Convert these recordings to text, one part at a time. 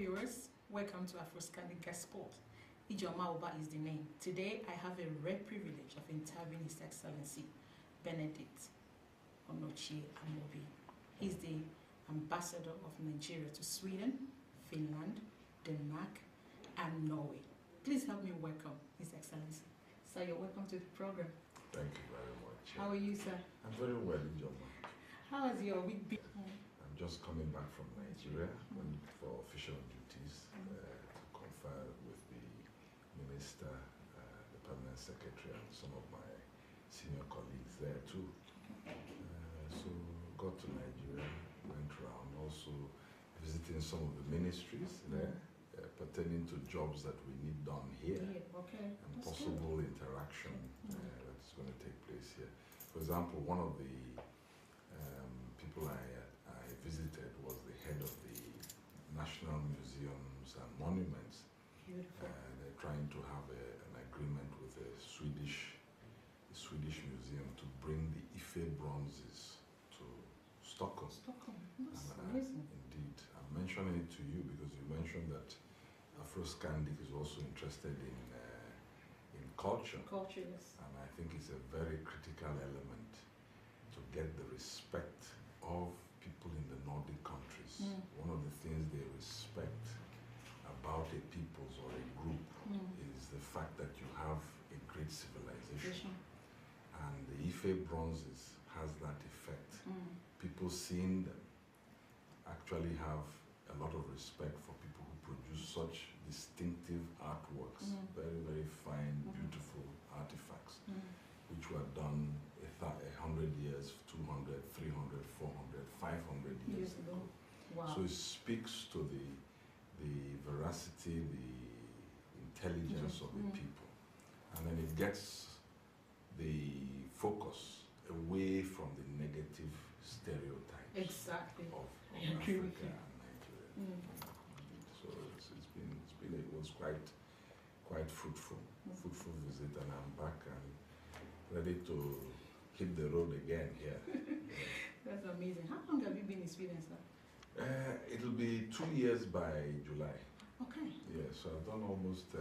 viewers, welcome to Afroscandic Guest Spot. Ijeoma is the name. Today I have a rare privilege of interviewing His Excellency Benedict Onochie Amobi. He's the ambassador of Nigeria to Sweden, Finland, Denmark, and Norway. Please help me welcome His Excellency. Sir, you're welcome to the program. Thank you very much. How are you, sir? I'm very well, Ijeoma. How has your week been? I'm just coming back from Nigeria for official duties to confer with the minister, the permanent secretary, and some of my senior colleagues there too. So got to Nigeria, went around, also visiting some of the ministries there pertaining to jobs that we need done here, and that's possible good interaction that's going to take place here. For example, one of the people I visited was the head of the National Museums and Monuments. Beautiful. They're trying to have an agreement with the Swedish museum to bring the Ife bronzes to Stockholm. That's amazing. Indeed. I'm mentioning it to you because you mentioned that Afroscandic is also interested in culture. Culture, yes. And I think it's a very critical element to get the respect of people in the Nordic countries. One of the things they respect about a people's or a group is the fact that you have a great civilization. And the Ife bronzes has that effect. People seeing them actually have a lot of respect for people who produce such distinctive artworks, very, very fine, beautiful artifacts, which were done 100 years, 200, 300, 400, 500 years ago. Wow. So it speaks to the veracity, the intelligence of the people. And then it gets the focus away from the negative stereotypes of Africa and Nigeria. So it was quite fruitful visit, and I'm back and ready to hit the road again here. That's amazing. How long have you been in Sweden, sir? It'll be 2 years by July. Okay. Yeah, so I've done almost 2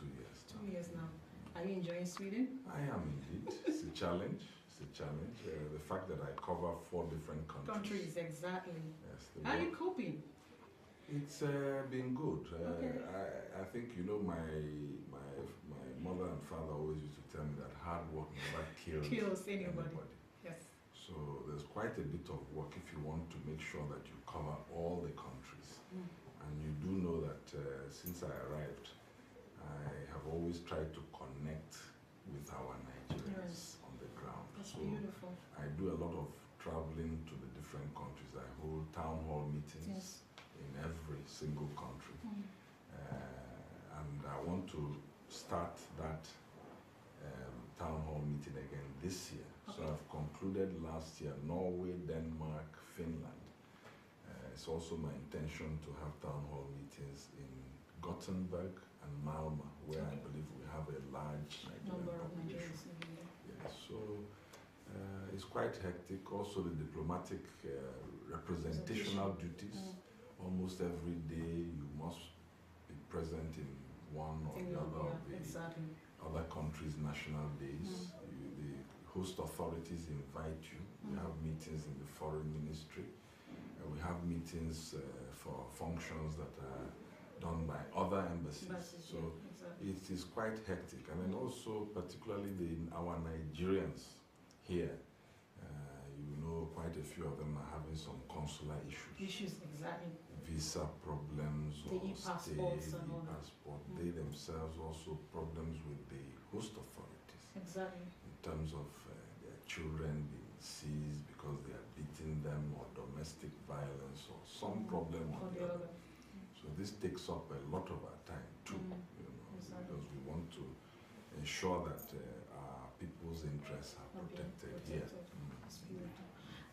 years now. 2 years now. Are you enjoying Sweden? I am indeed. It's a challenge. The fact that I cover 4 different countries. Exactly. Yes. How are you coping? It's been good. Okay. I think, you know, my mother and father always used to tell me that hard work never kills anybody. Yes. So there's quite a bit of work if you want to make sure that you cover all the countries. And you do know that since I arrived, I have always tried to connect with our Nigerians on the ground. That's so beautiful. I do a lot of traveling to the different countries. I hold town hall meetings in every single country. And I want to start that town hall meeting again this year. So I've concluded last year Norway, Denmark, Finland. It's also my intention to have town hall meetings in Gothenburg and Malmö, where I believe we have a large Nigerian population. Yes, so it's quite hectic. Also the diplomatic representational duties. Almost every day you must be present in one or the other of the other countries' national days. The host authorities invite you. We have meetings in the foreign ministry. We have meetings for functions that are done by other embassies. So it is quite hectic. And then also particularly our Nigerians here, you know, quite a few of them are having some consular issues. Exactly. Visa problems the or e-passports and all e-passport. They themselves also problems with the host authorities. Exactly. In terms of their children being seized because they are beating them, or domestic violence, or some problem or the other. So this takes up a lot of our time too, you know, because we want to ensure that our people's interests are protected here.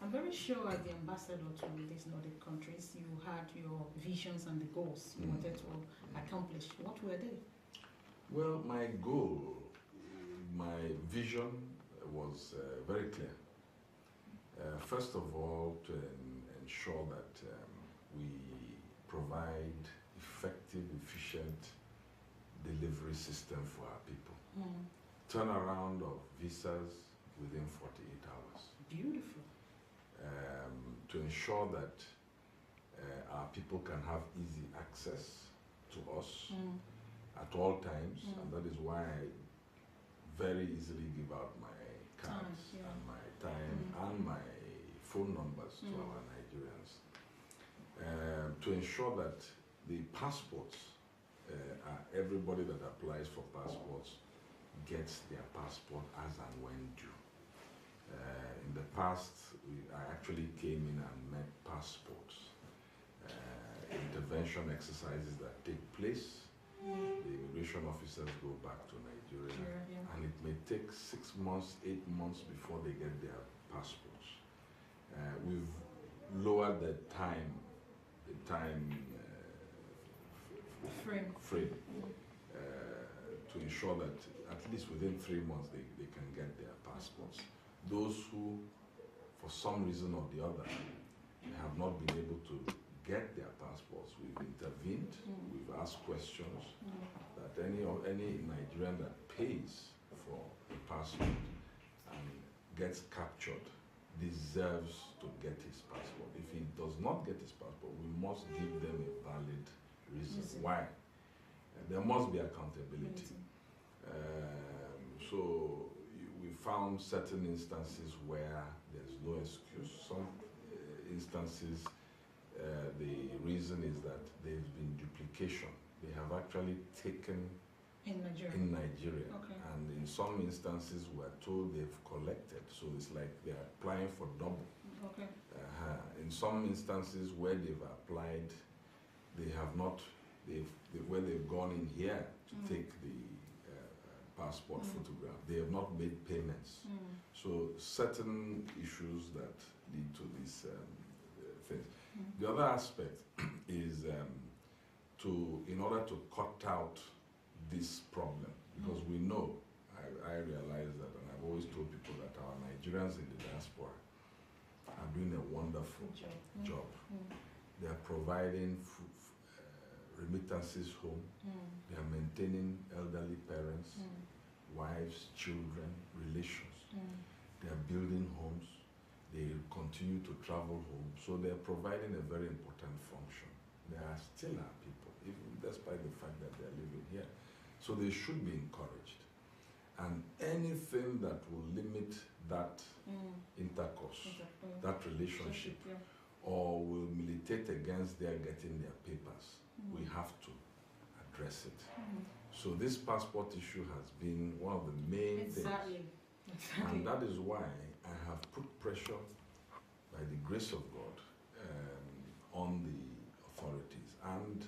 I'm very sure as the ambassador to these Nordic countries, you had your visions and the goals you wanted to accomplish. What were they? Well, my goal, my vision was very clear. First of all, to ensure that we provide effective, efficient delivery system for our people. Turnaround of visas within 48 hours. Beautiful. To ensure that our people can have easy access to us at all times, and that is why I very easily give out my cards and my time and my phone numbers to our Nigerians. To ensure that the passports, everybody that applies for passports gets their passport as and when due. In the past, I actually came in and met passports, intervention exercises that take place. The immigration officers go back to Nigeria, and it may take 6 months, 8 months before they get their passports. We've lowered the time frame to ensure that at least within 3 months they can get their passports. Those who, for some reason or the other, have not been able to get their passports, we've intervened, we've asked questions, that any Nigerian that pays for a passport and gets captured deserves to get his passport. If he does not get his passport, we must give them a valid reason why. There must be accountability. So we found certain instances where there's no excuse. Some instances, the reason is that there's been duplication. They have actually taken in Nigeria. Okay. And in some instances, we're told they've collected. So it's like they're applying for double. Okay. In some instances where they've applied, they have not, where they've gone in here to take the passport photograph, they have not made payments. So certain issues that lead to these things. The other aspect is in order to cut out this problem, because we know, I realize that, and I've always told people that our Nigerians in the diaspora are doing a wonderful job. They are providing remittances home. They are maintaining elderly parents, wives, children, relations. They are building homes. They continue to travel home. So they are providing a very important function. They are still our people, even despite the fact that they are living here. So they should be encouraged. And anything that will limit that intercourse, that relationship, or will militate against their getting their papers, we have to address it. So this passport issue has been one of the main things. And that is why I have put pressure, by the grace of God, on the authorities. And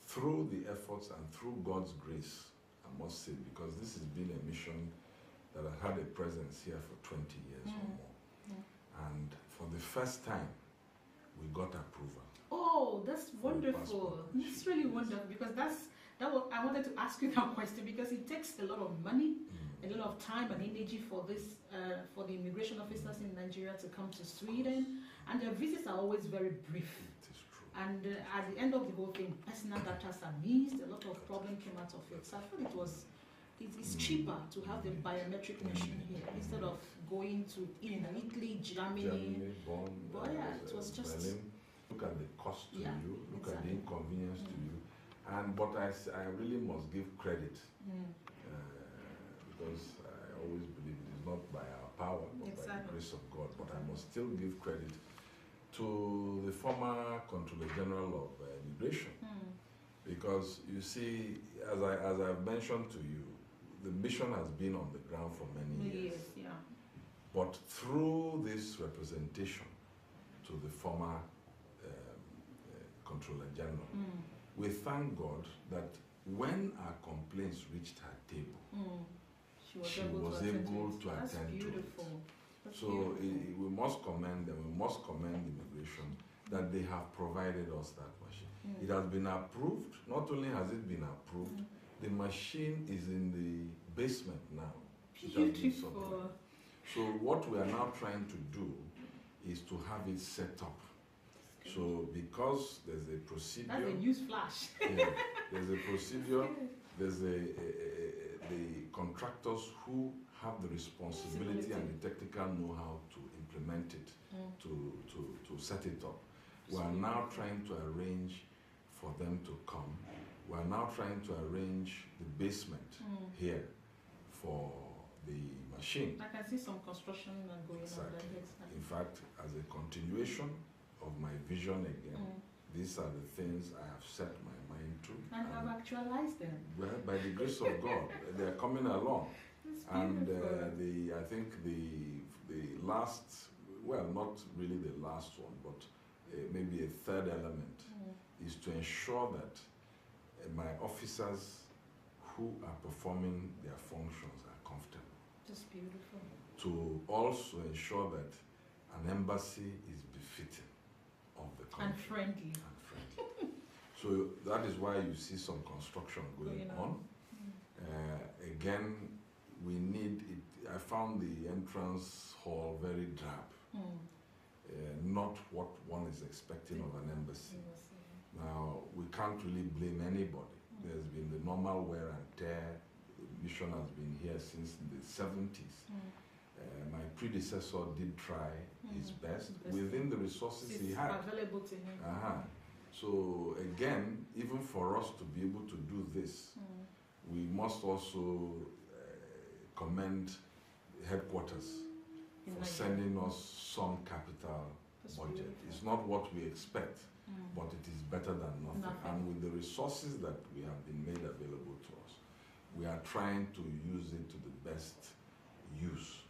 through the efforts and through God's grace, I must say, because this has been a mission that has had a presence here for 20 years or more. And for the first time, we got approval. Oh, that's wonderful. That's really wonderful, because I wanted to ask you that question, because it takes a lot of money, a lot of time and energy for this, for the immigration officers in Nigeria to come to Sweden, and their visits are always very brief. It is true. And at the end of the whole thing, personal data are missed. A lot of problem came out of it. So I thought it's cheaper to have the biometric machine here instead of going to Italy, Germany. Bonn, it was just Berlin. Look at the cost to you, look at the inconvenience to you. But I really must give credit, because I always believe it is not by our power, but by the grace of God. But I must still give credit to the former Controller General of Immigration, because you see, as I've mentioned to you, the mission has been on the ground for many years. But through this representation to the former Controller General, we thank God that when our complaints reached her table, she was able to attend to it. So we must commend them, we must commend immigration that they have provided us that machine. It has been approved. Not only has it been approved, the machine is in the basement now. Beautiful. So what we are now trying to do is to have it set up. So because there's a procedure. That's a news flash. Yeah, there's a procedure. There's the contractors who have the responsibility and the technical know-how to implement it, to set it up. We are now trying to arrange for them to come. We are now trying to arrange the basement here for the machine. I can see some construction going on there. In fact, as a continuation of my vision again, these are the things I have set my mind to. And have actualized them. Well, by the grace of God, they are coming along. And I think the last, well, not really the last one, but maybe a third element is to ensure that my officers who are performing their functions are comfortable. That's beautiful. To also ensure that an embassy is befitting of the country. And friendly. So that is why you see some construction going on. Again, we need it. I found the entrance hall very drab. Not what one is expecting of an embassy. Now, we can't really blame anybody. There's been the normal wear and tear. The mission has been here since the 70s. My predecessor did try his best within the resources he had. Available to him. So again, even for us to be able to do this, we must also commend headquarters for sending us some capital budget. It's not what we expect, but it is better than nothing. And with the resources that we have been made available to us, we are trying to use it to the best use,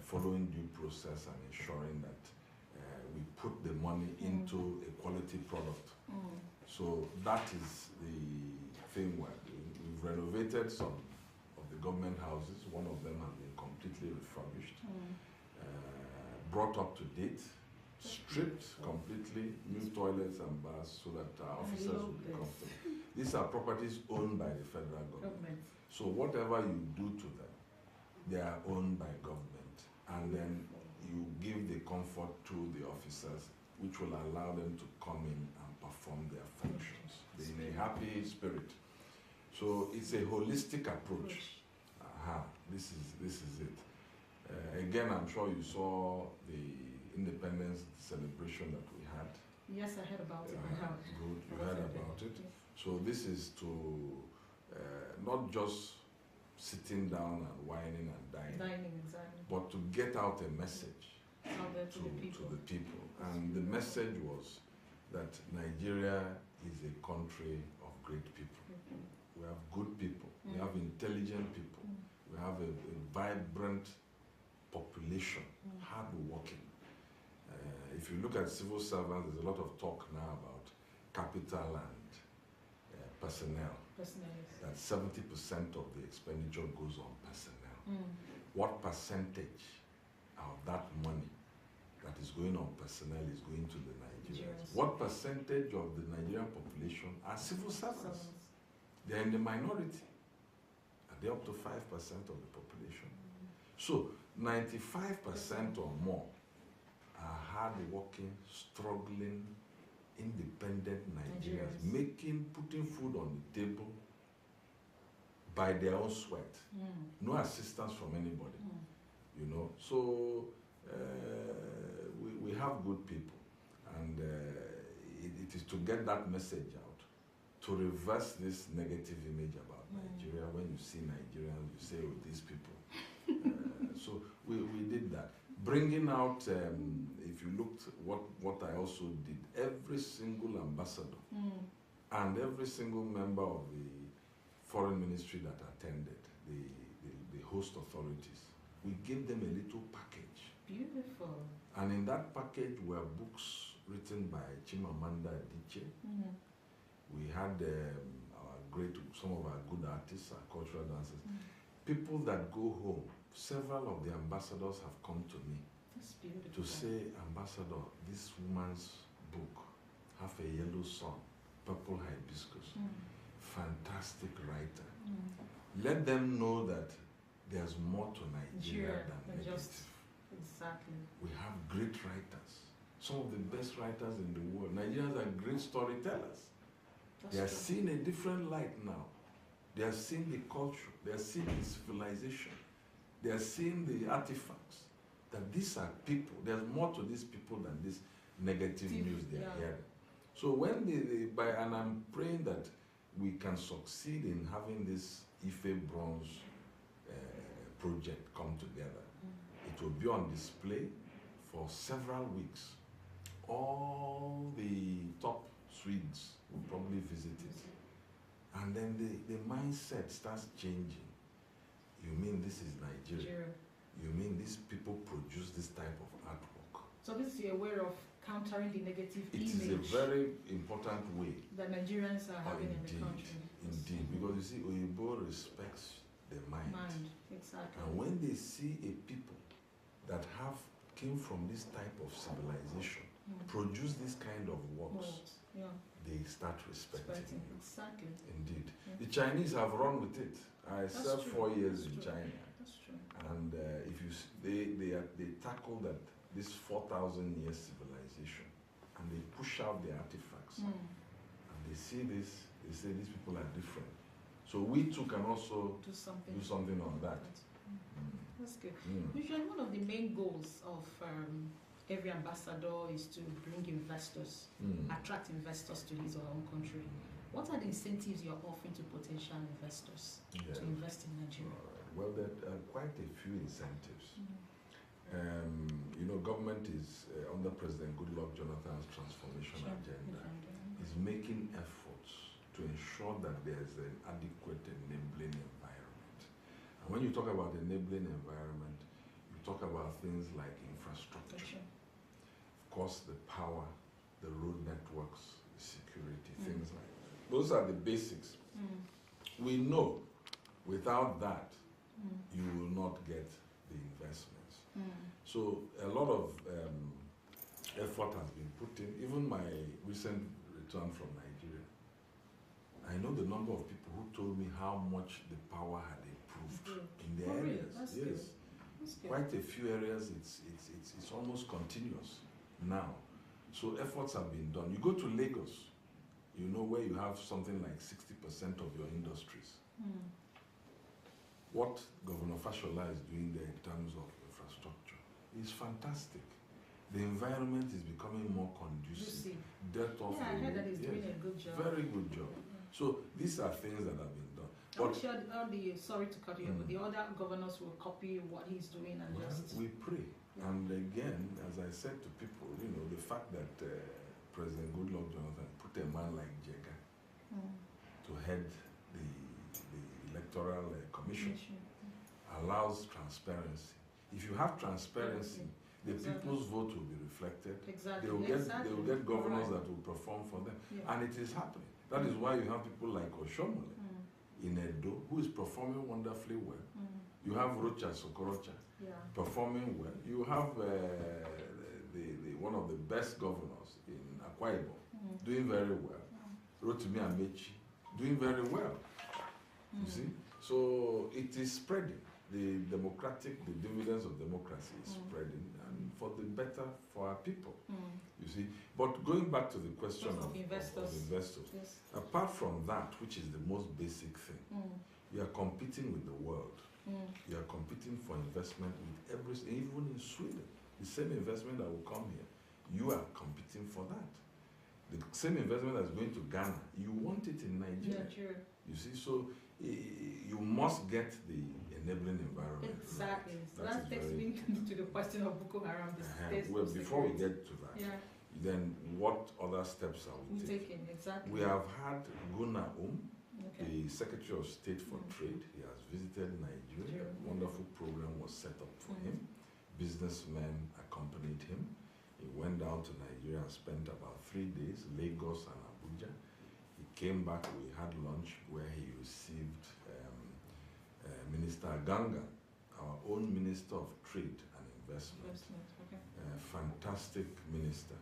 following due process and ensuring that we put the money into a quality product. So that is the thing we're doing. We've renovated some of the government houses. One of them has been completely refurbished, brought up to date, stripped completely, new toilets and baths so that our officers will be comfortable. These are properties owned by the federal government. So whatever you do to them, they are owned by government. And then you give the comfort to the officers, which will allow them to come in and perform their functions in a happy spirit. So it's a holistic approach. This is it. Again, I'm sure you saw the independence celebration that we had. Yes, I heard about it. Good, you heard about it. So this is to not just sitting down and whining and dining, but to get out a message to the people. And the message was that Nigeria is a country of great people. We have good people. We have intelligent people. We have a vibrant population, hard-working. If you look at civil servants, there's a lot of talk now about capital and personnel. That 70% of the expenditure goes on personnel. What percentage of that money that is going on personnel is going to the Nigerians? What percentage of the Nigerian population are civil servants? They're in the minority. Are they up to 5% of the population? So 95% or more are hard-working, struggling, independent Nigerians, putting food on the table by their own sweat. No assistance from anybody. You know, so we have good people, and it is to get that message out, to reverse this negative image about Nigeria. When you see Nigerians, you say, oh, these people. So we did that. Bringing out, if you looked what I also did, every single ambassador and every single member of the foreign ministry that attended, the host authorities, we gave them a little package. Beautiful. And in that package were books written by Chimamanda Adichie. We had some of our good artists, our cultural dancers. People that go home, several of the ambassadors have come to me to say, Ambassador, this woman's book, Half a Yellow Sun, Purple Hibiscus, fantastic writer. Let them know that there's more to Nigeria than negative. Exactly. We have great writers. Some of the best writers in the world. Nigerians are great storytellers. That's They are true. seeing a different light now. They are seeing the culture. They are seeing the civilization. They are seeing the artifacts. That these are people. There's more to these people than this negative news they are hearing. So when and I'm praying that we can succeed in having this Ife Bronze project come together. It will be on display for several weeks. All the top Swedes will probably visit it. And then the mindset starts changing. You mean this is Nigeria? You mean these people produce this type of artwork? So this is a way of countering the negative image. It is a very important way that Nigerians are having in the country. Indeed, because you see, Oyibo respects the mind. Exactly. And when they see a people that came from this type of civilization, produce this kind of works, they start respecting you. Exactly. Indeed. The Chinese have run with it. I served 4 years in China. That's true. And they tackle this 4,000 year civilization, and they push out the artifacts. And they see this, they say these people are different. So we too can also do something on that. That's good. Usually one of the main goals of every ambassador is to bring investors, attract investors to his or her own country. What are the incentives you're offering to potential investors to invest in Nigeria? Well, there are quite a few incentives. Government is, under President Goodluck Jonathan's transformation agenda, is making efforts to ensure that there's an adequate enabling environment. And when you talk about enabling environment, you talk about things like infrastructure. Of course, the power, the road networks, the security, things like that. Those are the basics. We know without that, you will not get the investments. So a lot of effort has been put in. Even my recent return from Nigeria, I know the number of people who told me how much the power had improved in the areas. Yes, quite a few areas. It's almost continuous now. So efforts have been done. You go to Lagos, where you have something like 60% of your industries. What Governor Fashola is doing there in terms of infrastructure is fantastic. The environment is becoming more conducive. I heard that he's doing a good job. Very good job. So these are things that have been done. I'm sure sorry to cut you, but the other governors will copy what he's doing and we pray. And again, as I said to people, the fact that President Goodluck Jonathan put a man like Jega to head the electoral commission allows transparency. If you have transparency, the people's vote will be reflected. They will get governors that will perform for them. And it is happening. That is why you have people like Oshomole in Edo, who is performing wonderfully well. You have Rocha Sokorocha performing well. You have one of the best governors in Akwa Ibom doing very well. Rotimi Amechi doing very well. You see? So it is spreading. The dividends of democracy is spreading, and for the better for our people. You see? But going back to the question of investors, apart from that, which is the most basic thing, you are competing with the world. You are competing for investment with even in Sweden. The same investment that will come here, you are competing for that. The same investment that's going to Ghana, you want it in Nigeria. You see, so you must get the enabling environment. Exactly. Right. So that takes me to the question of Boko Haram. Well, before we get to that, then what other steps are we taking? Exactly. We have had Guna the Secretary of State for Trade. He has visited Nigeria. A wonderful program was set up for him. Businessmen accompanied him. He went down to Nigeria and spent about 3 days, Lagos and Abuja. He came back, we had lunch where he received Minister Ganga, our own Minister of Trade and Investment. Fantastic minister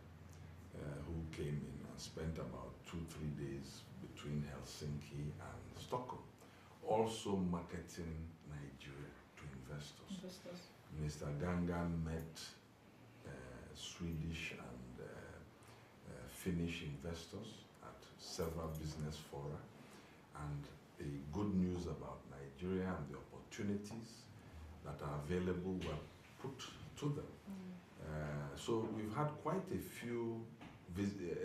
who came in and spent about 2-3 days between Helsinki and Stockholm, also marketing Nigeria to investors. Minister Ganga met Swedish and Finnish investors at several business fora, and the good news about Nigeria and the opportunities that are available were put to them. So we've had quite a few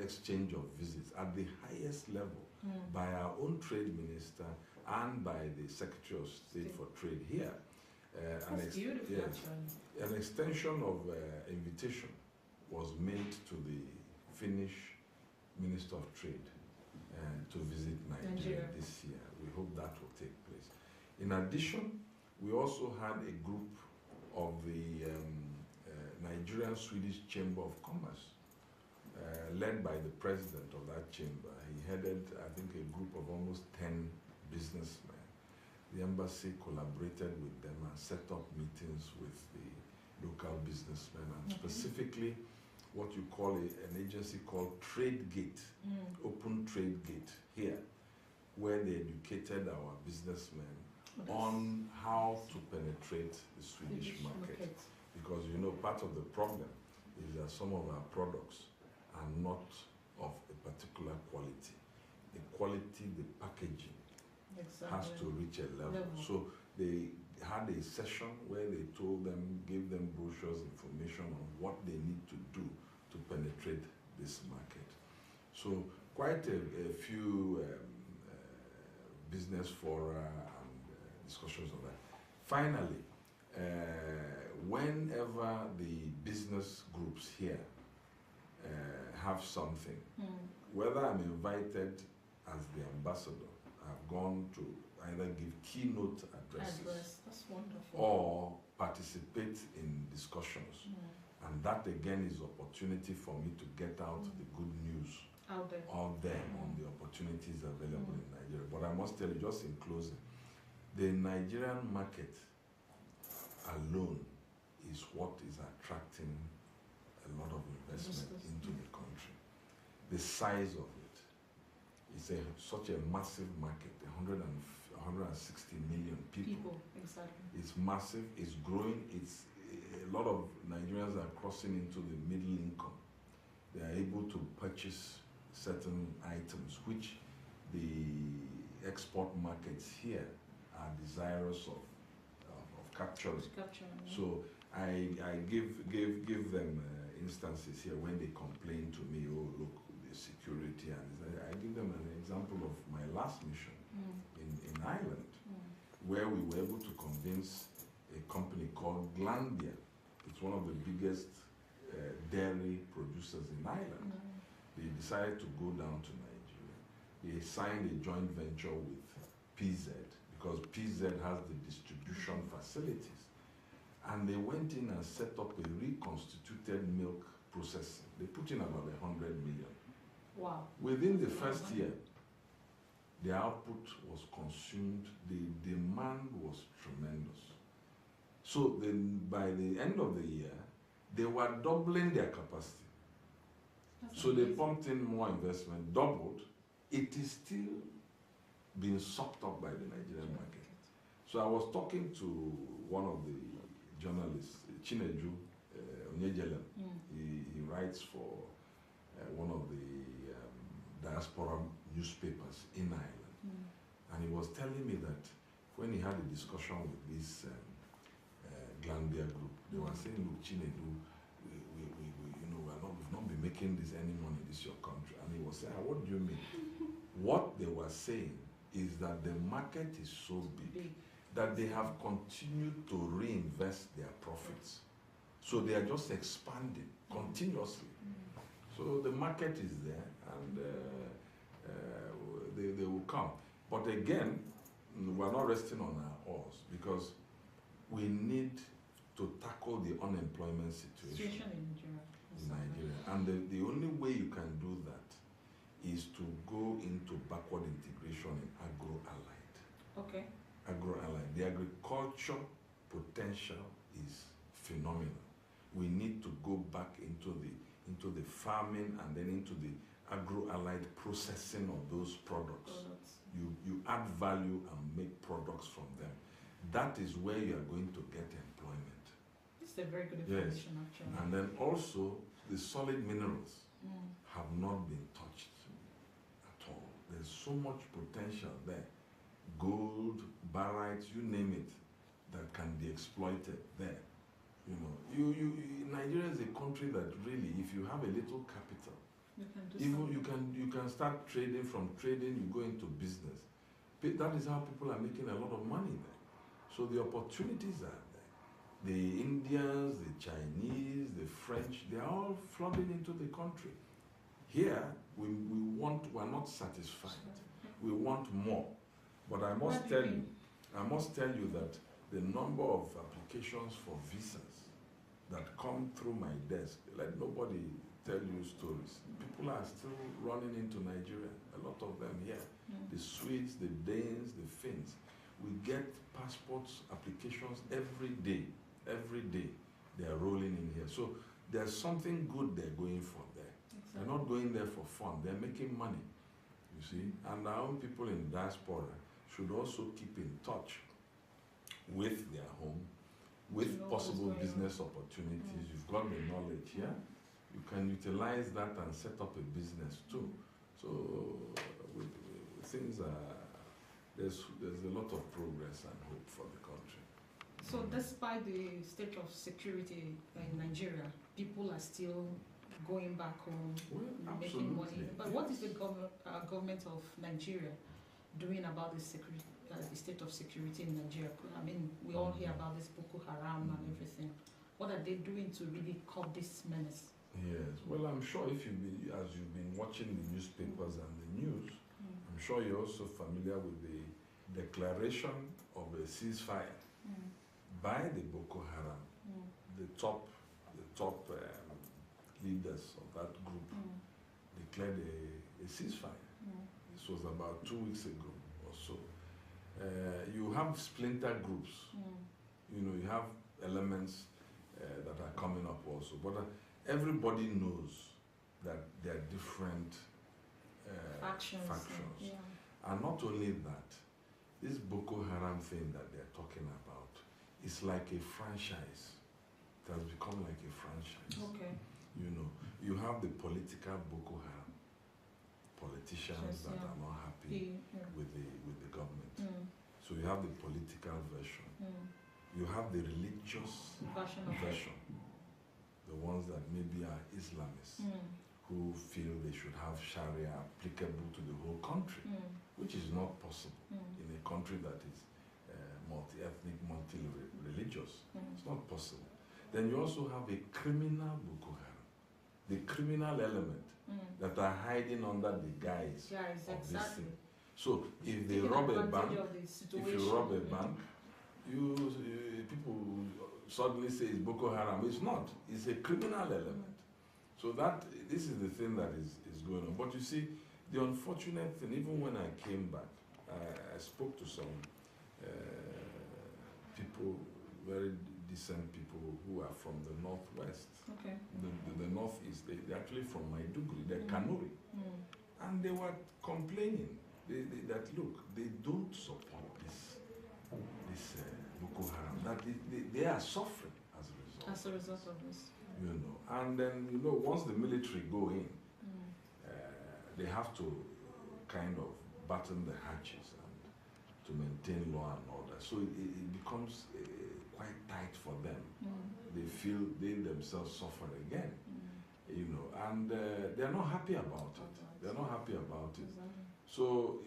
exchange of visits at the highest level by our own trade minister and by the Secretary of State for Trade here. That's beautiful, yes, actually. an extension of invitation was made to the Finnish Minister of Trade to visit Nigeria this year. We hope that will take place. In addition, we also had a group of the Nigerian Swedish Chamber of Commerce, led by the president of that chamber. He headed, I think, a group of almost 10 businessmen. The embassy collaborated with them and set up meetings with the local businessmen, and specifically what you call an agency called Trade Gate, Open Trade Gate here, where they educated our businessmen on how to penetrate the Swedish market. Because, you know, part of the problem is that some of our products are not of a particular quality. The quality, the packaging has to reach a level. So they had a session where they told them, gave them brochures, information on what they need to do to penetrate this market. So quite a few business fora and discussions of that. Finally, whenever the business groups here have something, whether I'm invited as the ambassador, I've gone to either give keynote addresses That's wonderful. or participate in discussions. And that again is opportunity for me to get out the good news out there on the opportunities available in Nigeria. But I must tell you, just in closing, the Nigerian market alone is what is attracting a lot of investment into the country. The size of it is such a massive market, 160 million people. Exactly. It's massive, it's growing, a lot of Nigerians are crossing into the middle income. They are able to purchase certain items which the export markets here are desirous of capturing. So I give them instances here when they complain to me, oh look, the security, and I give them an example of my last mission in Ireland, where we were able to convince a company called Glanbia. It's one of the biggest dairy producers in Ireland. They decided to go down to Nigeria. They signed a joint venture with PZ, because PZ has the distribution facilities. And they went in and set up a reconstituted milk processing. They put in about 100 million. Wow. Within the first year, the output was consumed, the demand was tremendous. So then by the end of the year, they were doubling their capacity. So they pumped in more investment, doubled. It is still being sucked up by the Nigerian market. So I was talking to one of the journalists, Chinedu Onyejelem. He writes for one of the diaspora newspapers in Ireland. And he was telling me that when he had a discussion with this Glanbia group, they were saying, look, Chinedu, we've not been making this any money, this is your country. And he was saying, what do you mean? What they were saying is that the market is so big that they have continued to reinvest their profits. So they are just expanding continuously. So the market is there, and they will come. But again, we're not resting on our oars, because we need to tackle the unemployment situation in Nigeria. And the only way you can do that is to go into backward integration in agro-allied. Okay. Agro-allied. The agriculture potential is phenomenal. We need to go back into the farming and then into the agro-allied processing of those products. You add value and make products from them. that is where you are going to get employment. It's a very good information, actually. And then also, the solid minerals have not been touched at all. There's so much potential there. Gold, barytes, you name it, that can be exploited there. You know, Nigeria is a country that really, if you have a little capital, you can start trading. From trading, you go into business. That is how people are making a lot of money there. So the opportunities are there. The Indians, the Chinese, the French, they are all flooding into the country. Here, we're not satisfied. We want more. But I must tell you that the number of applications for visas that come through my desk, let nobody tell you stories. People are still running into Nigeria, a lot of them here. The Swedes, the Danes, the Finns. We get passports, applications every day. Every day they are rolling in here. So there's something good they're going for there. Exactly. They're not going there for fun. They're making money, you see. And our own people in diaspora should also keep in touch with their home, with possible business opportunities. You've got the knowledge here. You can utilize that and set up a business too. So things are, there's a lot of progress and hope for the country. So despite the state of security in Nigeria, people are still going back home, making money. But what is the government of Nigeria doing about the state of security in Nigeria? I mean, we all hear about this Boko Haram and everything. What are they doing to really curb this menace? Yes, well, I'm sure as you've been watching the newspapers and the news, I'm sure you're also familiar with the declaration of a ceasefire by the Boko Haram, the top leaders of that group declared a ceasefire. This was about 2 weeks ago or so. You have splinter groups. You know, you have elements that are coming up also, but everybody knows that there are different factions. And not only that, this Boko Haram thing that they're talking about is like a franchise. It has become like a franchise. Okay. You know, you have the political Boko Haram, politicians that are not happy with the government. So you have the political version. You have the religious version. The ones that maybe are Islamists, who feel they should have Sharia applicable to the whole country, which is not possible in a country that is multi-ethnic, multi-religious. It's not possible. Then you also have a criminal Boko Haram, the criminal element that are hiding under the guise of this thing. So if they rob a bank, people suddenly say it's Boko Haram. It's not. It's a criminal element. So this is the thing that is going on. But you see, the unfortunate thing, even when I came back, I spoke to some people, very decent people who are from the northwest. Okay. The northeast. They're actually from Maiduguri. They're Kanuri. And they were complaining that look, they don't support this Boko Haram. That they are suffering as a result of this. You know, and then once the military go in, they have to kind of batten the hatches and to maintain law and order. So it becomes quite tight for them. They feel they themselves suffer again. And they're not happy about it. They're not happy about it. So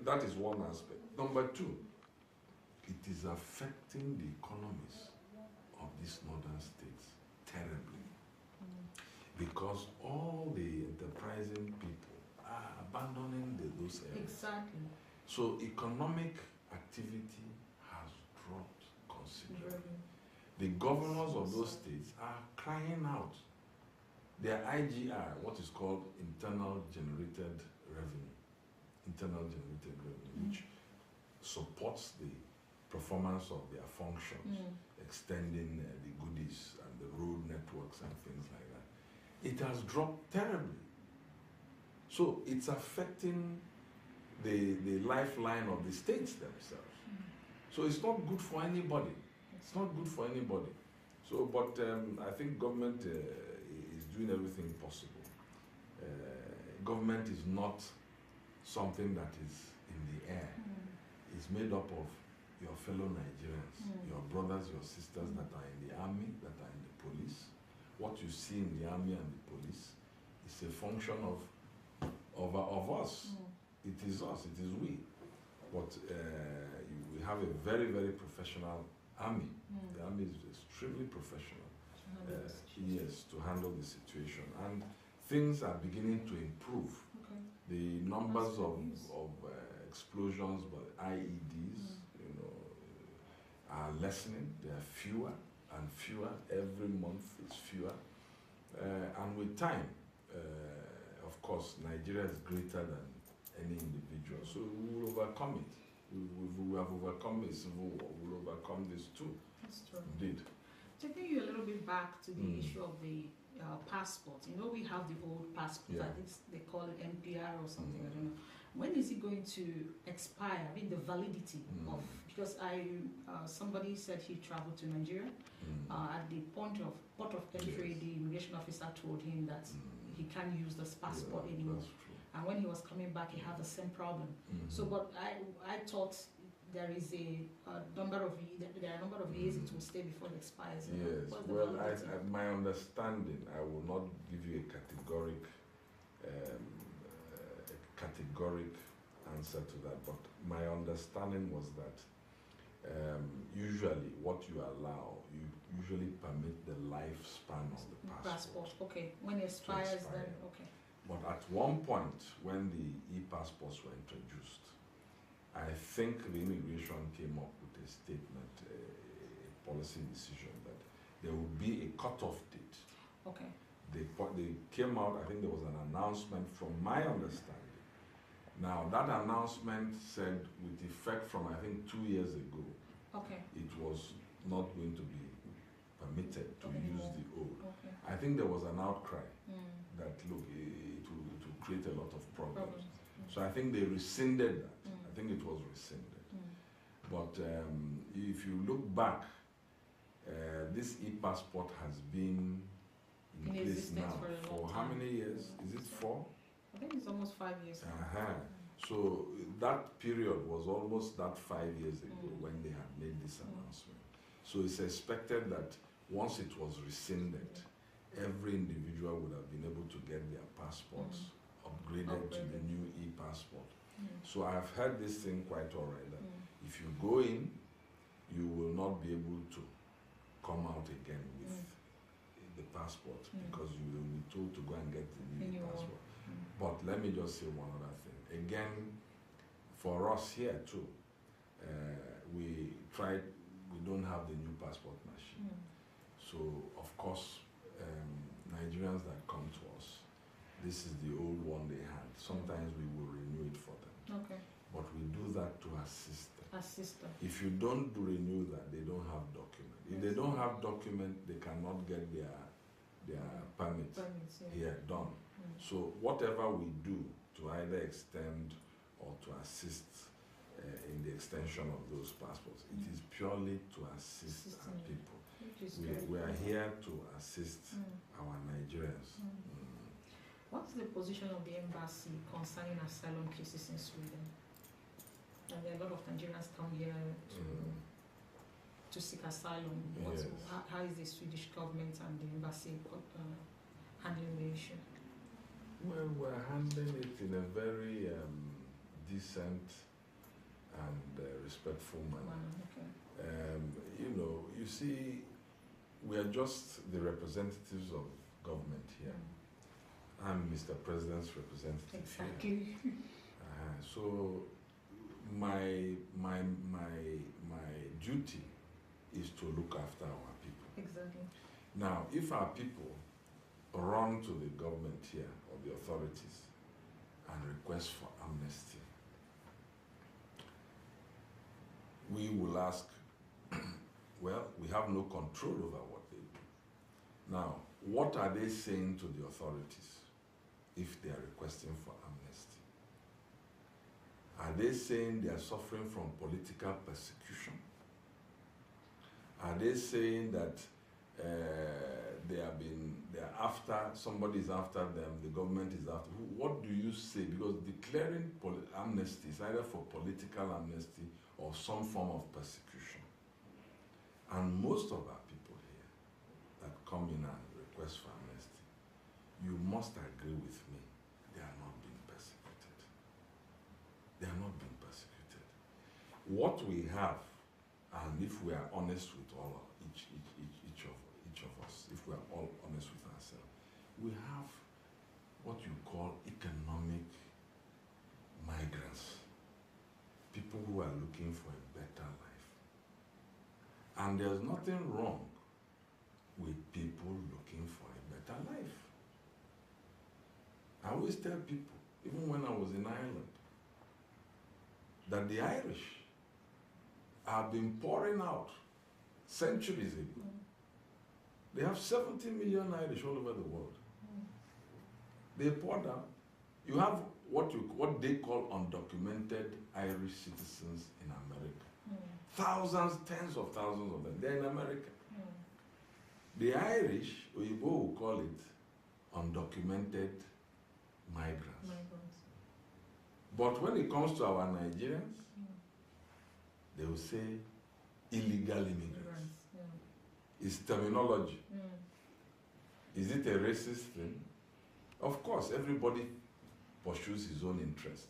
that is one aspect. Number two, it is affecting the economies of these northern states terribly, because all the enterprising people are abandoning those areas. Exactly. So economic activity has dropped considerably. The governors of those states are crying out. Their IGR, what is called internal generated revenue, which supports the performance of their functions, extending the goodies and the road networks and things like that. It has dropped terribly. So it's affecting the lifeline of the states themselves. So it's not good for anybody. It's not good for anybody. So, but I think government is doing everything possible. Government is not something that is in the air. It's made up of your fellow Nigerians, your brothers, your sisters that are in the army, that are in the police. What you see in the army and the police is a function of us. It is us, it is we. But we have a very, very professional army. The army is extremely professional. Yes, to handle the situation. And things are beginning to improve. Okay. The numbers of explosions by IEDs, are lessening. There are fewer and fewer. Every month it's fewer. And with time, of course, Nigeria is greater than any individual. So we will overcome it. We have overcome a civil war. We will overcome this too. That's true. Indeed. Taking you a little bit back to the issue of the passport. We have the old passport. Yeah. I think they call it NPR or something. I don't know. When is it going to expire? I mean, the validity of, because somebody said he traveled to Nigeria. At the port of entry, the immigration officer told him that he can't use this passport anymore. That's true. And when he was coming back, he had the same problem. So, but I thought there is a number of years it will stay before it expires. Yes. Well, my understanding, I will not give you a categoric answer to that, but my understanding was that usually what you allow, you usually permit the lifespan of the passport. Okay. When it expires, then okay. But at one point, when the e-passports were introduced, I think the immigration came up with a statement, a policy decision that there would be a cutoff date. Okay. They came out, I think there was an announcement from my understanding. Now, that announcement said with effect from, I think, 2 years ago, okay, it was not going to be permitted to use the old. Okay. I think there was an outcry that, look, it will create a lot of problems. So I think they rescinded that. I think it was rescinded. But if you look back, this e-passport has been in place now for how many years? Is it 4? I think it's almost 5 years. So that period was almost that 5 years ago when they had made this announcement. So it's expected that once it was rescinded, every individual would have been able to get their passports upgraded to the new e-passport. So I've heard this thing quite alright, that if you go in, you will not be able to come out again with the passport because you will be told to go and get the new passport. But let me just say one other thing. Again, for us here too, we don't have the new passport machine. So of course, Nigerians that come to us, this is the old one they had. Sometimes we will renew it for them. Okay. But we do that to assist them. Assist them. If you don't renew that, they don't have document. If they don't have document, they cannot get their permit here done. So whatever we do to either extend or to assist in the extension of those passports, it is purely to assist our people. We are here to assist our Nigerians. What's the position of the embassy concerning asylum cases in Sweden? And there are a lot of Nigerians come here to seek asylum. Yes. How is the Swedish government and the embassy handling the issue? Well, we're handling it in a very decent and respectful manner. Okay. You see, we are just the representatives of government here. I'm Mr. President's representative. Exactly. Here. So my duty is to look after our people. Exactly. Now, if our people run to the government here or the authorities and request for amnesty, we will ask, well, we have no control over what they do. Now, what are they saying to the authorities if they are requesting for amnesty? Are they saying they are suffering from political persecution? Are they saying that somebody is after them, the government is after? What do you say? Because declaring amnesty is either for political amnesty or some form of persecution. And most of our people here that come in and request for amnesty, you must agree with me, they are not being persecuted. They are not being persecuted. What we have, and if we are honest with each of us, if we are all honest with ourselves, we have what you call economic migrants, people who are looking for a better life. And there's nothing wrong with people looking for a better life. I always tell people, even when I was in Ireland, that the Irish have been pouring out centuries ago. They have 70 million Irish all over the world. They poured out. You have what they call undocumented Irish citizens in America. Thousands, tens of thousands of them. They're in America. The Irish, Oyibo will call it undocumented migrants. But when it comes to our Nigerians, they will say illegal immigrants. It's terminology. Is it a racist thing? Of course, everybody pursues his own interest.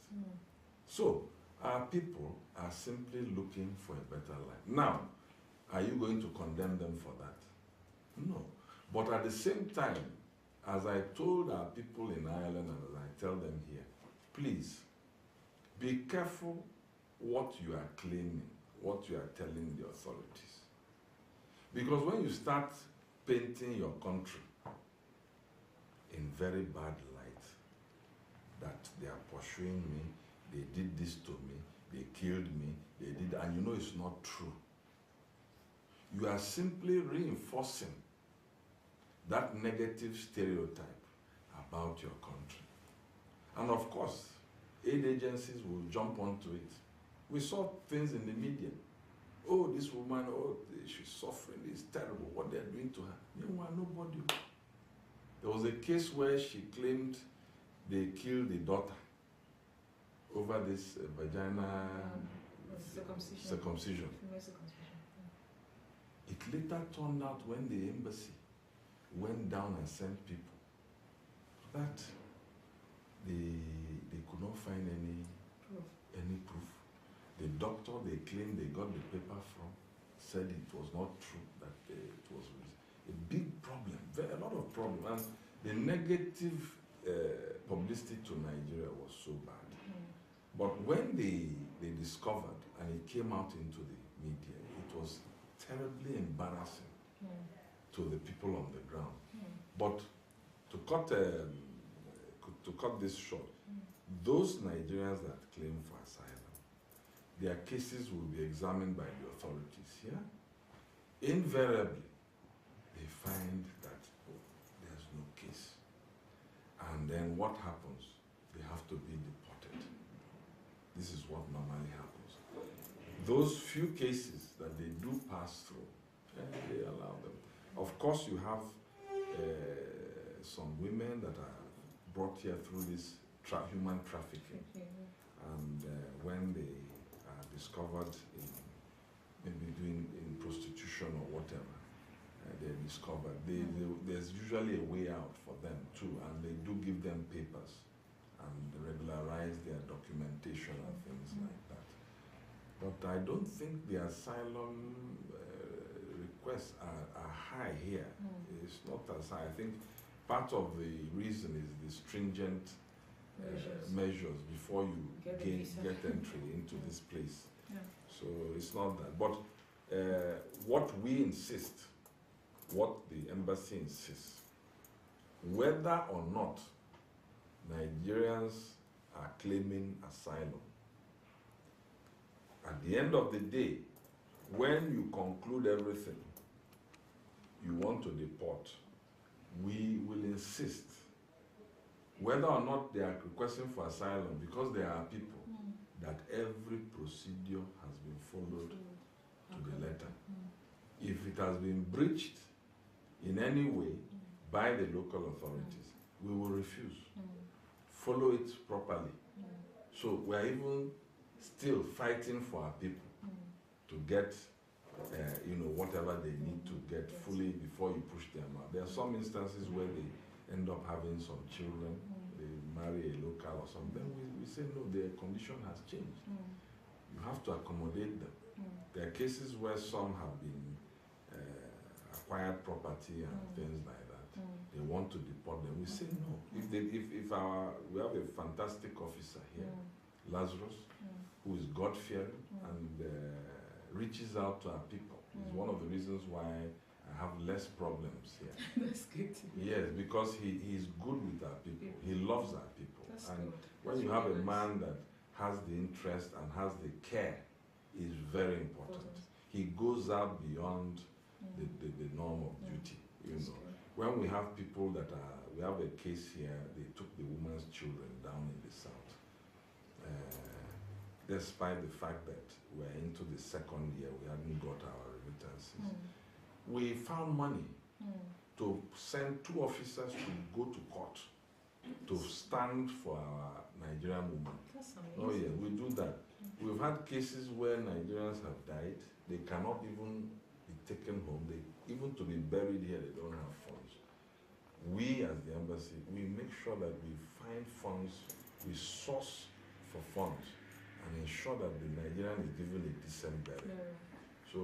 So, our people are simply looking for a better life. Now, are you going to condemn them for that? No. But at the same time, as I told our people in Ireland and as I tell them here, please, be careful what you are claiming, what you are telling the authorities. Because when you start painting your country in very bad light, that they are pursuing me, they did this to me, they killed me, they did, and you know it's not true. You are simply reinforcing that negative stereotype about your country. And of course, aid agencies will jump onto it. We saw things in the media. Oh, this woman, oh, she's suffering, it's terrible, what they're doing to her. Meanwhile, nobody. There was a case where she claimed they killed the daughter over this vagina circumcision. It later turned out when the embassy went down and sent people that they could not find any proof. The doctor they claimed they got the paper from said it was not true, that it was a big problem, a lot of problems. And the negative publicity to Nigeria was so bad. But when they discovered and it came out into the media, it was terribly embarrassing to the people on the ground. But to cut this short, those Nigerians that claim for asylum, their cases will be examined by the authorities here. Invariably, they find that there's no case. And then what happens? They have to be deported. This is what normally happens. Those few cases that they do pass through, they allow them. Of course, you have some women that are brought here through this human trafficking. And when they are discovered in prostitution or whatever, they're discovered. There's usually a way out for them too, and they do give them papers and regularize their documentation and things like that. But I don't think the asylum requests are high here. It's not as high. I think part of the reason is the stringent measures before you get entry into this place. So it's not that. But what we insist, what the embassy insists, whether or not Nigerians are claiming asylum, at the end of the day, when you conclude everything, you want to deport, we will insist, whether or not they are requesting for asylum, because there are people, that every procedure has been followed to the letter. If it has been breached in any way by the local authorities, we will refuse. Follow it properly. So we are even still fighting for our people to get, whatever they need to get fully before you push them out. There are some instances where they end up having some children, they marry a local or something. We say, no, their condition has changed. You have to accommodate them. There are cases where some have been acquired property and things like that. They want to deport them. We say no. If we have a fantastic officer here, Lazarus, who is God-fearing and reaches out to our people. It's one of the reasons why I have less problems here. That's good. Yes, because he is good with our people. He loves our people. That's and good. when you have a man that has the interest and has the care, is very important. He goes out beyond the norm of duty. That's Good. good. When we have people we have a case here, they took the woman's children down in the south. Despite the fact that we're into the second year, we hadn't got our remittances. We found money to send 2 officers to go to court to stand for our Nigerian women. That's amazing. Oh yeah, we do that. We've had cases where Nigerians have died. They cannot even be taken home. Even to be buried here, they don't have funds. We as the embassy, we make sure that we find funds, we source for funds, and ensure that the Nigerian is given a decent burial. So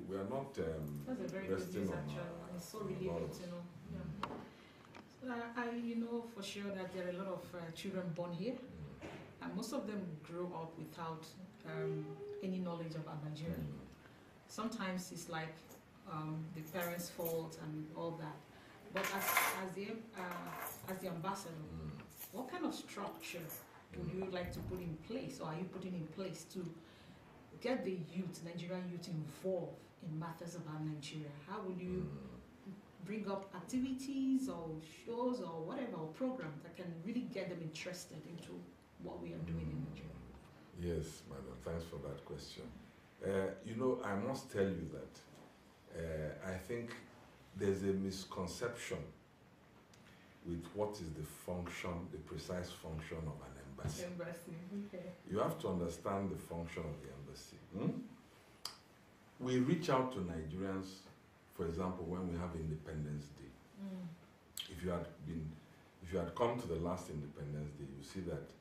we are not that's a very good resting news on actually, and it's so relieving to know. I know for sure that there are a lot of children born here, and most of them grow up without any knowledge about Nigeria. Sometimes it's like the parents' fault and all that. But as the ambassador, what kind of structure would you like to put in place, or are you putting in place to get the youth, Nigerian youth, involved in matters about Nigeria? How will you bring up activities or shows or whatever, or programs that can really get them interested into what we are doing in Nigeria? Yes, madam, thanks for that question. I must tell you that I think there's a misconception with what is the precise function of an embassy. Okay. You have to understand the function of the embassy. We reach out to Nigerians, for example, when we have Independence Day. If you had come to the last Independence Day, you see that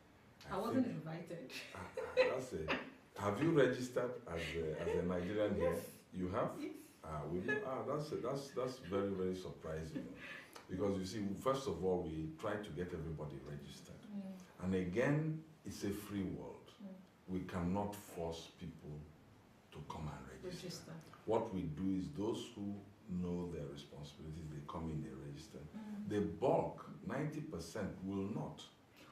I wasn't invited. That's it. Have you registered as a Nigerian here? You have? Yes. That's very, very surprising. Because you see, first of all, we try to get everybody registered. And again, it's a free world. We cannot force people to come and register. What we do is those who know their responsibilities, they come in, they register. The bulk, 90%, will not.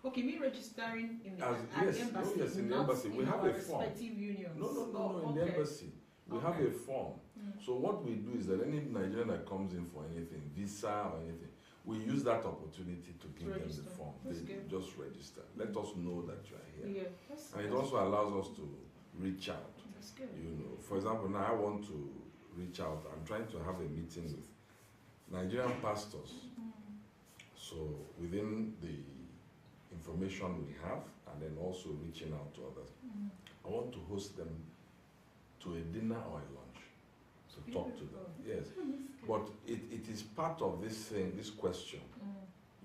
Okay, me registering in the embassy. Yes, in the embassy. We have a form. Unions. No, in the embassy. We have a form. So what we do is that any Nigerian that comes in for anything, visa or anything, we use that opportunity to give them the form. They just register. Let us know that you are here. Yeah, and it also allows us to reach out. That's good. For example, now I want to reach out. I'm trying to have a meeting with Nigerian pastors. So within the information we have, and then also reaching out to others, I want to host them to a dinner or a lunch to talk to them. Yes, but it is part of this thing, this question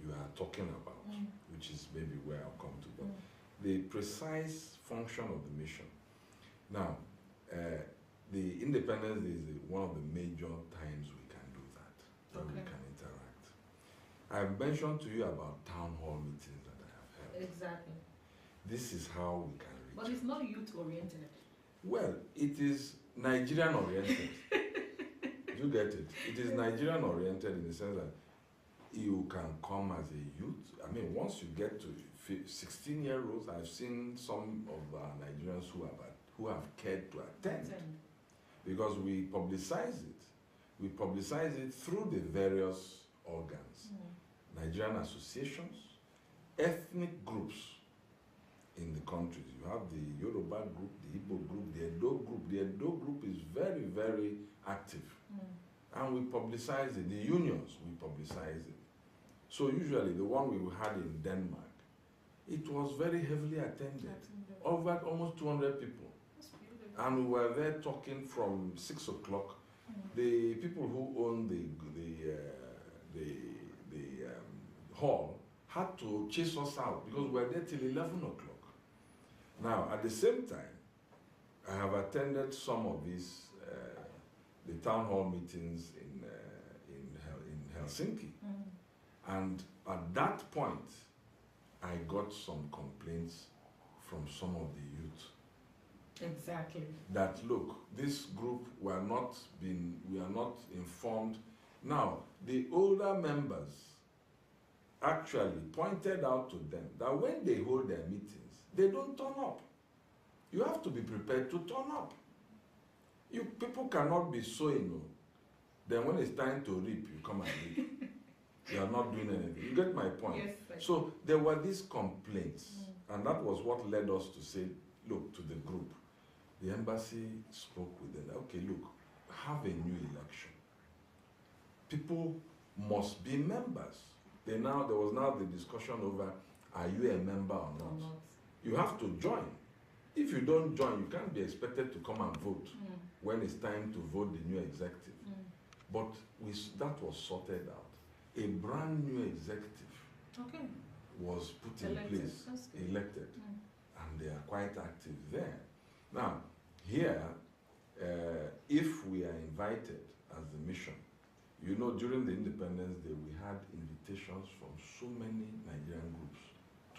you are talking about, which is maybe where I'll come to. But the precise function of the mission. Now, the Independence Day is one of the major times we can do that, where we can interact. I've mentioned to you about town hall meetings that I have held. Exactly. This is how we can reach. But it's not youth oriented. Well, it is Nigerian oriented. You get it? It is Nigerian oriented in the sense that you can come as a youth. I mean, once you get to 16-year-olds, I've seen some of our Nigerians who have cared to attend because we publicize it. We publicize it through the various organs, Nigerian associations, ethnic groups in the countries. You have the Yoruba group, the Igbo group, the Edo group. The Edo group is very, very active. And we publicize it. The unions, we publicize it. So usually the one we had in Denmark, it was very heavily attended. Over almost 200 people. That's beautiful. And we were there talking from 6 o'clock. The people who own the hall had to chase us out because we were there till 11 o'clock. Now, at the same time, I have attended some of these, the town hall meetings in Helsinki. And at that point, I got some complaints from some of the youth. Exactly. That look, this group we are not informed. Now, the older members actually pointed out to them that when they hold their meetings, they don't turn up. You have to be prepared to turn up. People cannot be sowing. Then when it's time to reap, you come and reap. You are not doing anything. You get my point? Yes. So there were these complaints, and that was what led us to say, look, to the group. The embassy spoke with them. Okay, look, have a new election. People must be members. There was now the discussion over, are you a member or not? You have to join. If you don't join, you can't be expected to come and vote when it's time to vote the new executive. But that was sorted out. A brand new executive was put in place, elected, and they are quite active there. Now, here, if we are invited as the mission, during the Independence Day, we had invitations from so many Nigerian groups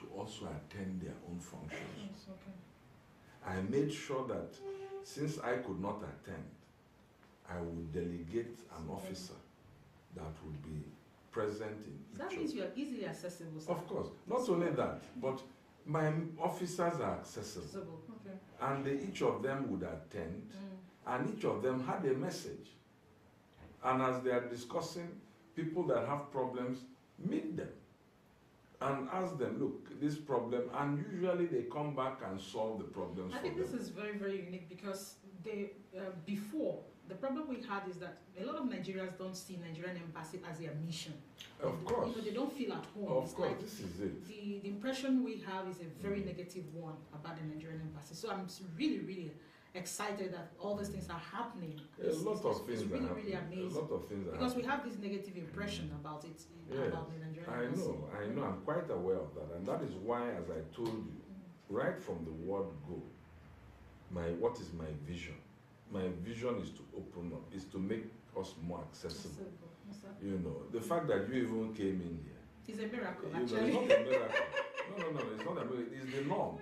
to also attend their own functions. I made sure that since I could not attend, I would delegate an officer that would be present in each. That means you are easily accessible. Of course. Not only that, but my officers are accessible. And each of them would attend, and each of them had a message. And as they are discussing, people that have problems, meet them and ask them, look, this problem, and usually they come back and solve the problems for them. I think this is very, very unique because before, the problem we had is that a lot of Nigerians don't see Nigerian embassy as their mission. Of course. They don't feel at home. Of course, this is it. The impression we have is a very negative one about the Nigerian embassy. So I'm really, really excited that all these things are happening. A lot of things it's really, really amazing. A lot of things because we have this negative impression about it, about the Nigerian embassy. I know, I'm quite aware of that. And that is why, as I told you, right from the word go, what is my vision? My vision is to open up, is to make us more accessible. The fact that you even came in here. It's a miracle, actually. It's not a miracle. No, it's not a miracle. It's the norm.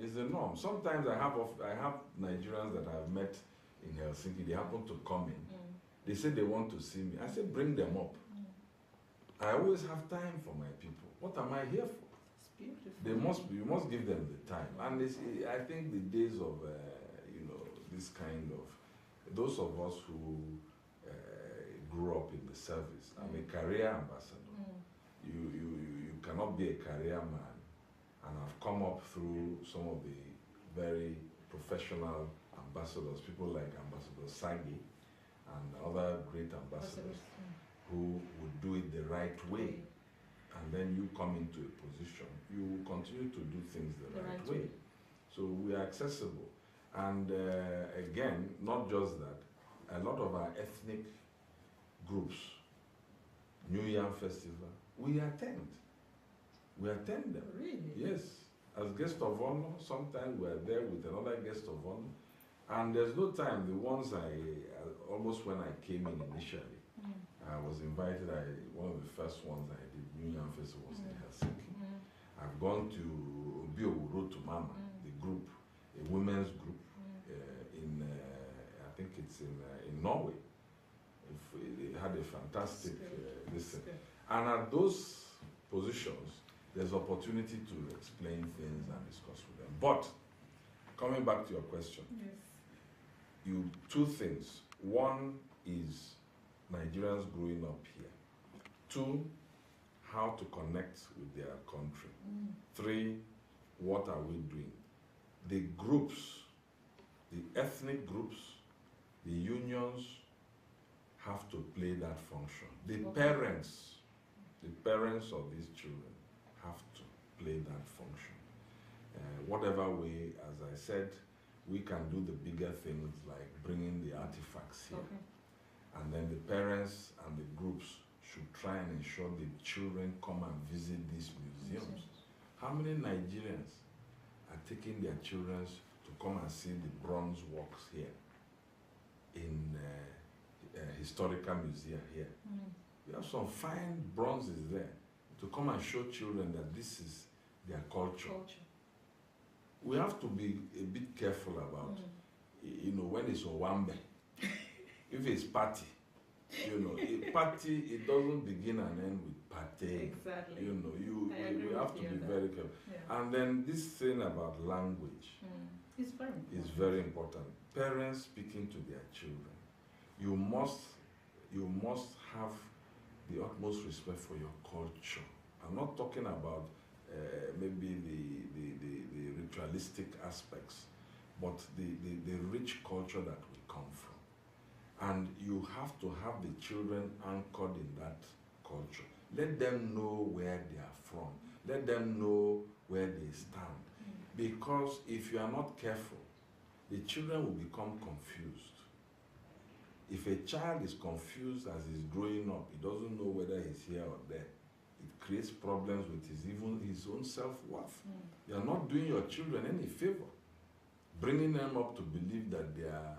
It's the norm. Sometimes I have Nigerians that I've met in Helsinki. They happen to come in. They say they want to see me. I say, bring them up. I always have time for my people. What am I here for? It's beautiful. You must give them the time. And I think the days of this kind of, those of us who grew up in the service. I'm a career ambassador. You cannot be a career man. And I've come up through some of the very professional ambassadors, people like Ambassador Sagi and other great ambassadors who would do it the right way. And then you come into a position, you will continue to do things the right way. So we are accessible. And again, not just that, a lot of our ethnic groups, New Yam Festival, we attend. We attend them. Really? Yes. As guest of honor, sometimes we are there with another guest of honor. And there's no time, the ones almost when I came in initially, I was invited, one of the first ones I did, New Yam Festival, was in Helsinki. I've gone to Road to Mama, the group, a women's group, I think it's in Norway. They had a fantastic listen. And at those positions, there's opportunity to explain things and discuss with them. But, coming back to your question, two things. One is Nigerians growing up here. Two, how to connect with their country. Three, what are we doing? The groups, the ethnic groups, the unions have to play that function. The parents of these children have to play that function. Whatever way, as I said, we can do the bigger things like bringing the artifacts here. And then the parents and the groups should try and ensure the children come and visit these museums. How many Nigerians are taking their children to come and see the bronze works here in historical museum here? We have some fine bronzes there to come and show children that this is their culture. We have to be a bit careful about, you know, when it's Owambe. If it's party, you know, a party, it doesn't begin and end with party. Exactly. You know, we have to be very careful. Yeah. And then this thing about language is very important. Parents speaking to their children. You must have the utmost respect for your culture. I'm not talking about maybe the ritualistic aspects, but the rich culture that we come from. And you have to have the children anchored in that culture. Let them know where they are from. Let them know where they stand. Because if you are not careful, the children will become confused. If a child is confused as he's growing up, he doesn't know whether he's here or there, it creates problems with his own self-worth. You are not doing your children any favor, bringing them up to believe that they are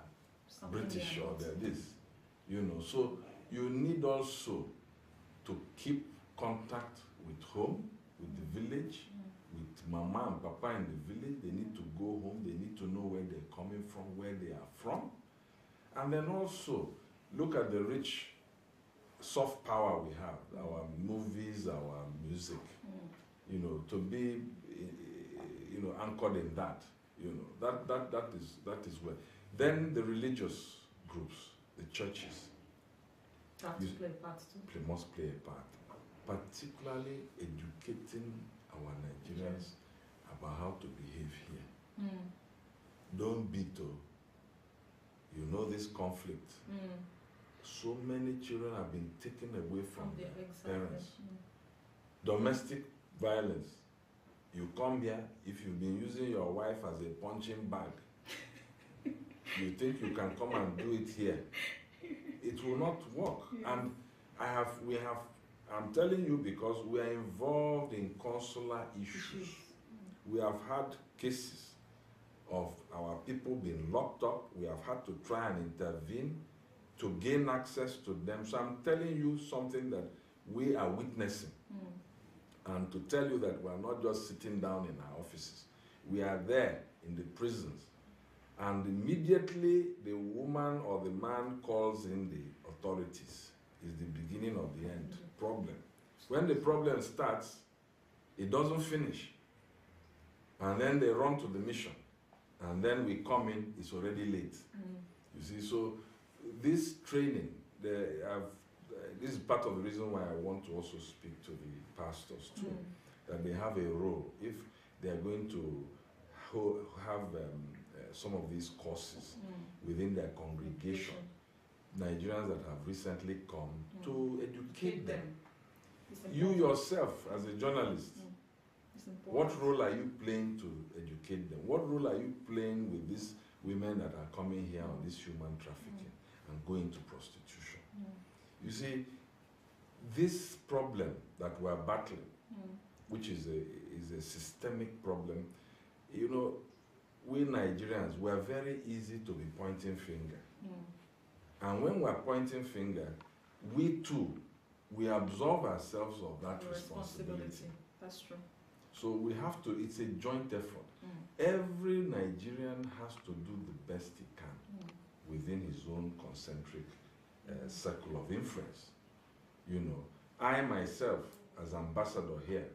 British or they're this, you know. So you need also to keep contact with home, with the village, with mama and papa in the village. They need to go home. They need to know where they're coming from, where they are from. And then also look at the rich soft power we have, our movies, our music, you know, to be, you know, anchored in that, you know, that is where. Then the religious groups, the churches, have to play a part too. They must play a part, particularly educating our Nigerians about how to behave here. Don't beat, you know, this conflict. So many children have been taken away from their parents. Domestic violence. You come here, if you've been using your wife as a punching bag, you think you can come and do it here. It will not work. And I'm telling you because we are involved in consular issues. We have had cases of our people being locked up. We have had to try and intervene to gain access to them. So I'm telling you something that we are witnessing. And to tell you that we're not just sitting down in our offices. We are there in the prisons. And immediately the woman or the man calls in the authorities. Is the beginning of the end problem. When the problem starts, it doesn't finish. And then they run to the mission. And then we come in, it's already late. You see, so this training, this is part of the reason why I want to also speak to the pastors too, that they have a role. If they are going to have some of these courses within their congregation, Nigerians that have recently come, to educate them. You yourself, as a journalist, what role are you playing to educate them? What role are you playing with these women that are coming here on this human trafficking and going to prostitution? You see, this problem that we're battling, which is a systemic problem, you know, we Nigerians, we're very easy to be pointing finger. And when we're pointing finger, we too, we absolve ourselves of that responsibility. That's true. So we have to, it's a joint effort. Every Nigerian has to do the best he can within his own concentric circle of influence. You know, I myself, as ambassador here,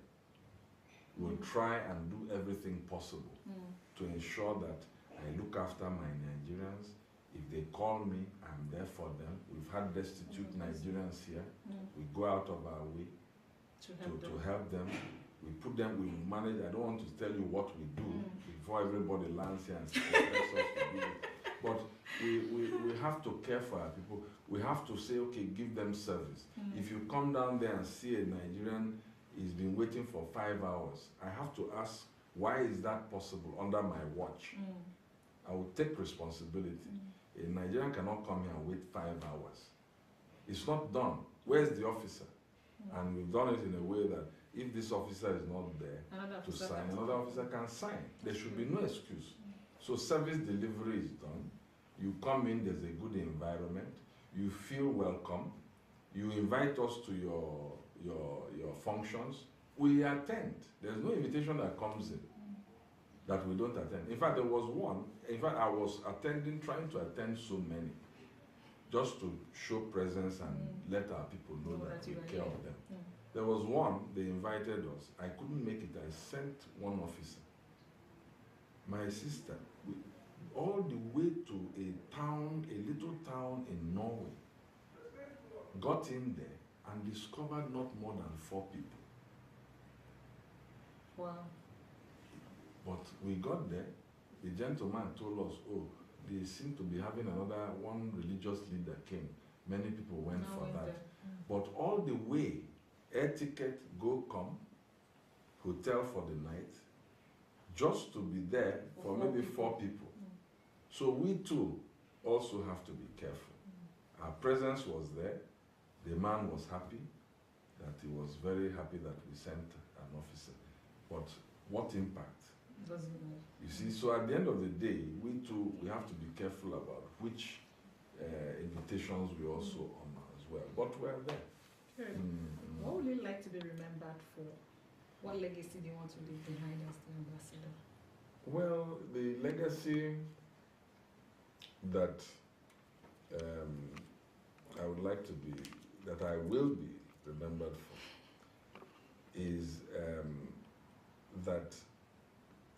will try and do everything possible to ensure that I look after my Nigerians. If they call me, I'm there for them. We've had destitute Nigerians here. We go out of our way to help them. We put them, we manage. I don't want to tell you what we do before everybody lands here and expects us to do it. But we have to care for our people. We have to say, okay, give them service. If you come down there and see a Nigerian is been waiting for 5 hours, I have to ask, why is that possible under my watch? I will take responsibility. A Nigerian cannot come here and wait 5 hours. It's not done. Where's the officer? And we've done it in a way that if this officer is not there to sign, another officer can sign. There should be no excuse. So service delivery is done. You come in, there's a good environment. You feel welcome. You invite us to your functions. We attend. There's no invitation that comes in that we don't attend. In fact, there was one. In fact, I was trying to attend so many, just to show presence and let our people know that we care of them. There was one, they invited us. I couldn't make it. I sent one officer. My sister, all the way to a town, a little town in Norway, got in there and discovered not more than 4 people. Wow. But we got there, the gentleman told us, oh, they seem to be having one religious leader came. Many people went for that. But all the way, air ticket, go come, hotel for the night, just to be there for maybe 4 people. So we too also have to be careful. Our presence was there. The man was happy, that he was very happy that we sent an officer. But what impact? You see, so at the end of the day, we too, we have to be careful about which invitations we also honor as well. But we're there. What would you like to be remembered for? What legacy do you want to leave behind as the ambassador? Well, the legacy that I would like to be, that I will be remembered for, is that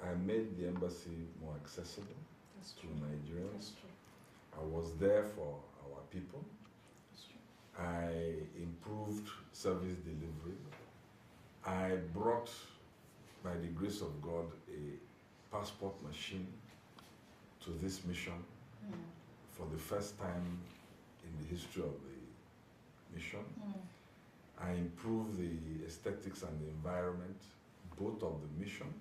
I made the embassy more accessible to Nigerians. I was there for our people. I improved service delivery. I brought, by the grace of God, a passport machine to this mission for the first time in the history of the mission. I improved the aesthetics and the environment, both of the mission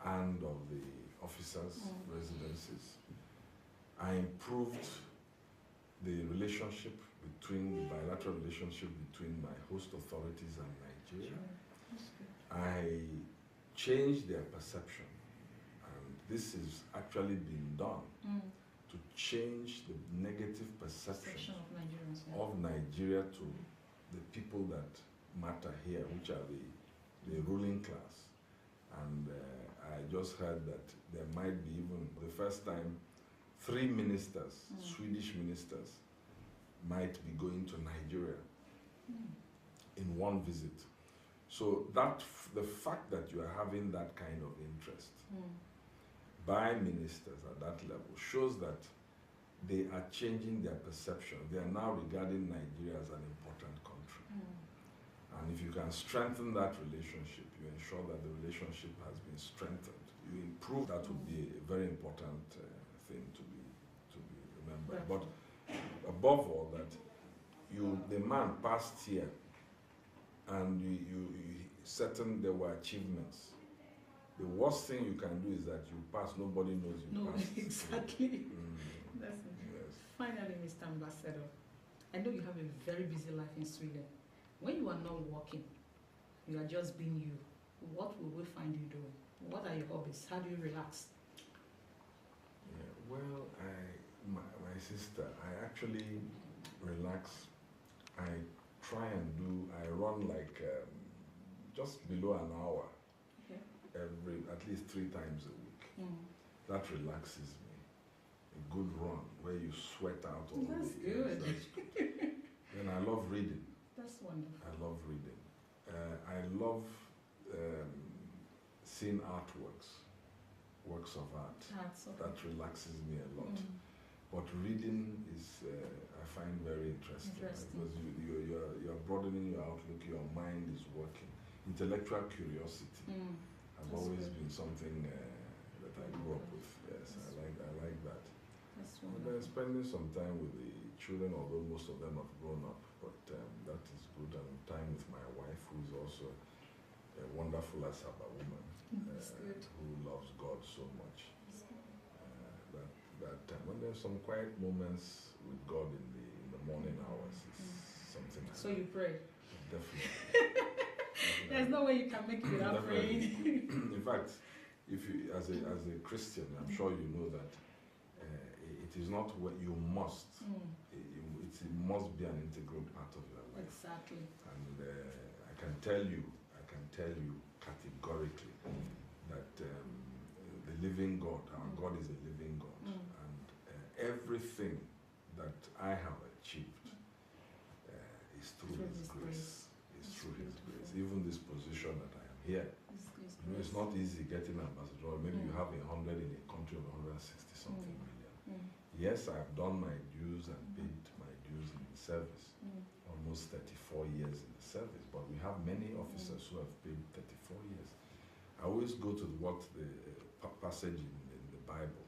and of the officers' residences. I improved the relationship the bilateral relationship between my host authorities and Nigeria. I changed their perception, and this is actually being done to change the negative perception of Nigeria to the people that matter here, which are the ruling class. And I just heard that there might be even, for the first time, 3 ministers, Swedish ministers, might be going to Nigeria in one visit. So that the fact that you are having that kind of interest by ministers at that level shows that they are changing their perception. They are now regarding Nigeria as an important country. And if you can strengthen that relationship, you ensure that the relationship has been strengthened. You improve, that would be a very important thing to be remembered. But above all, that the man passed here, and there were achievements. The worst thing you can do is that you pass, nobody knows you passed. Exactly. That's it. Yes. Finally, Mr. Ambassador, I know you have a very busy life in Sweden. When you are not working, you are just being you. What will we find you doing? What are your hobbies? How do you relax? Yeah, well, my sister, I actually relax. I run like just below an hour, at least 3 times a week. That relaxes me. A good run where you sweat out all That's the good. That's good. Then I love reading. That's wonderful. I love reading. I love seeing artworks, works of art. That relaxes me a lot. But reading is, I find very interesting. Because you're broadening your outlook, your mind is working. intellectual curiosity. I've That's always good. been something that I grew up with. Yes, I like that. That's And wonderful. then spending some time with the children, although most of them have grown up, but that is good. And time with my wife, who is also a wonderful Asaba woman, That's good. who loves God so much. That time. When there's some quiet moments with God in the morning hours, it's something. So you pray? Definitely. There's no way you can make it without Definitely. praying. In fact, if you, as a Christian, I'm sure you know that it is not what you must. It must be an integral part of your life. Exactly. And I can tell you categorically that the living God, our God is a living God, and everything that I have achieved is through His grace. It's through His grace. Even this position that I am here, you know, it's not easy getting ambassador. Maybe you have 100 in a country of 160 something million. Yes, I have done my dues and paid my dues in the service. Almost 34 years in the service, but we have many officers who have paid 34 years. I always go to what the passage in the Bible.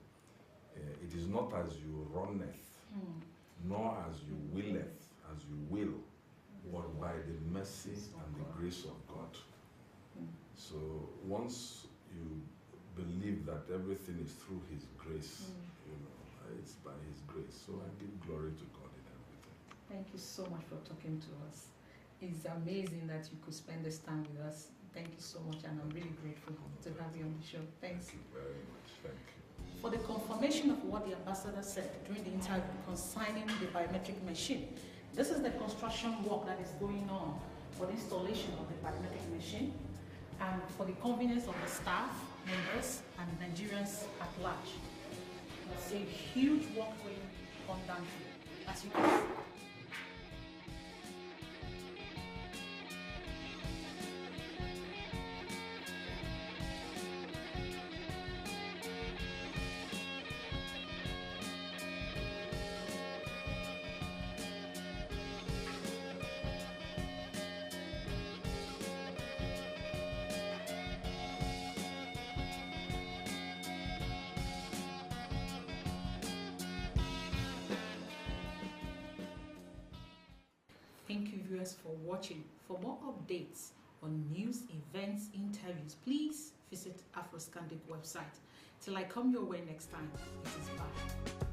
It is not as you runneth, nor as you willeth, as you will, but by the mercy and the grace of God. So once you believe that everything is through His grace, you know, it's by His grace. So I give glory to God in everything. Thank you so much for talking to us. It's amazing that you could spend this time with us. Thank you so much, and I'm really grateful to have you on the show. Thanks. Thank you very much. Thank you. For the confirmation of what the ambassador said during the interview concerning the biometric machine, this is the construction work that is going on for the installation of the biometric machine, and for the convenience of the staff, members, and Nigerians at large. It's a huge work going on down here, as you can see. Thank you, viewers, for watching. For more updates on news, events, interviews, please visit Afroscandic website. Till I come your way next time, it is bye.